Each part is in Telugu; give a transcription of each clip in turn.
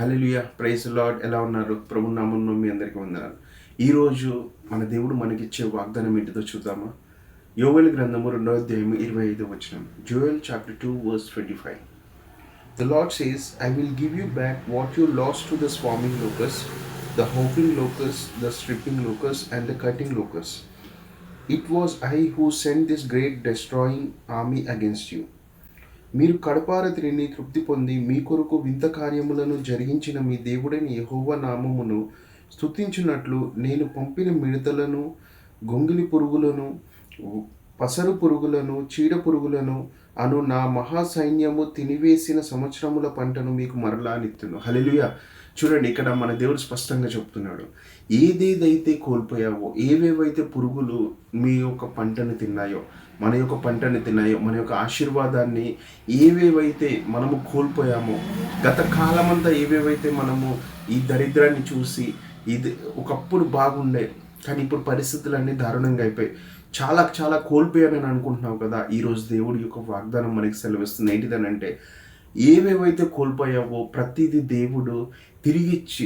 హల్లెలూయా, ప్రైజ్ లార్డ్. ఎలా ఉన్నారు? ప్రభు నామములో మీ అందరికీ వందనాలు. ఈరోజు మన దేవుడు మనకిచ్చే వాగ్దానం ఏంటిదో చూద్దామా? యోవేలు గ్రంథము 2వ అధ్యాయము 25వ వచనం. Joel chapter 2 verse 25. The Lord says, I will give you back what you lost to the swarming locust, the hopping locust, the stripping locust, and the cutting locust. It was I who sent this great destroying army against you. మీరు కడపార తిని తృప్తి పొంది మీ కొరకు వింత కార్యములను జరిగించిన మీ దేవుడైన యెహోవా నామమును స్తుతించున్నట్లు నేను పంపిన మిడతలను, గొంగిలి పురుగులను, పసరు పురుగులను, చీడ పురుగులను అను నా మహాసైన్యము తినివేసిన సంవత్సరముల పంటను మీకు మరలా నిత్తును. హల్లెలూయా. చూడండి, ఇక్కడ మన దేవుడు స్పష్టంగా చెప్తున్నాడు. ఏదేదైతే కోల్పోయావో, ఏవేవైతే పురుగులు మీ యొక్క పంటను తిన్నాయో, మన యొక్క పంటని తిన్నాయో, మన యొక్క ఆశీర్వాదాన్ని ఏవేవైతే మనము కోల్పోయామో, గత కాలమంతా ఏవేవైతే మనము ఈ దరిద్రాన్ని చూసి ఇది ఒకప్పుడు బాగుండే కానీ ఇప్పుడు పరిస్థితులన్నీ దారుణంగా అయిపోయి చాలా చాలా కోల్పోయానని అనుకుంటున్నావు కదా. ఈరోజు దేవుడి యొక్క వాగ్దానం మనకి సెలవిస్తుంది. ఏంటిదనంటే, ఏవేవైతే కోల్పోయావో ప్రతిదీ దేవుడు తిరిగిచ్చి,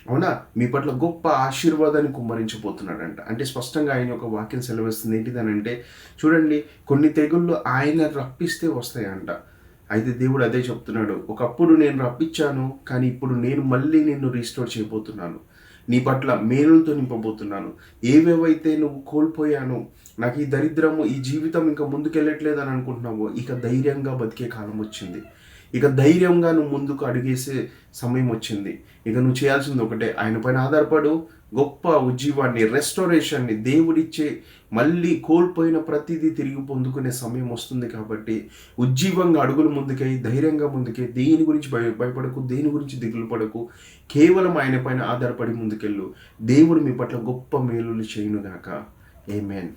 అవునా, మీ పట్ల గొప్ప ఆశీర్వాదాన్ని కుమ్మరించబోతున్నాడంట. అంటే స్పష్టంగా ఆయన యొక్క వాక్యం సెలవిస్తుంది. ఏంటిదనంటే, చూడండి, కొన్ని తెగుళ్ళు ఆయన రప్పిస్తే వస్తాయంట. అయితే దేవుడు అదే చెప్తున్నాడు. ఒకప్పుడు నేను రప్పించాను, కానీ ఇప్పుడు నేను మళ్ళీ నిన్ను రీస్టోర్ చేయబోతున్నాను. నీ పట్ల మేలులతో నింపబోతున్నాను. ఏవేవైతే నువ్వు కోల్పోయాను, నాకు ఈ దరిద్రము, ఈ జీవితం ఇంకా ముందుకెళ్ళట్లేదు అని అనుకుంటున్నావో, ఇక ధైర్యంగా బతికే కాలం వచ్చింది. ఇక ధైర్యంగా నువ్వు ముందుకు అడిగేసే సమయం వచ్చింది. ఇక నువ్వు చేయాల్సింది ఒకటే, ఆయన పైన ఆధారపడు. గొప్ప ఉజ్జీవాన్ని, రెస్టోరేషన్ని దేవుడిచ్చే, మళ్ళీ కోల్పోయిన ప్రతిదీ తిరిగి పొందుకునే సమయం వస్తుంది. కాబట్టి ఉజ్జీవంగా అడుగులు ముందుకై, ధైర్యంగా ముందుకే, దేని గురించి భయపడకు, దేని గురించి దిగులు పడకు. కేవలం ఆయన పైన ఆధారపడి ముందుకెళ్ళు. దేవుడు మీ పట్ల గొప్ప మేలులు చేయునుగాక. ఆమేన్.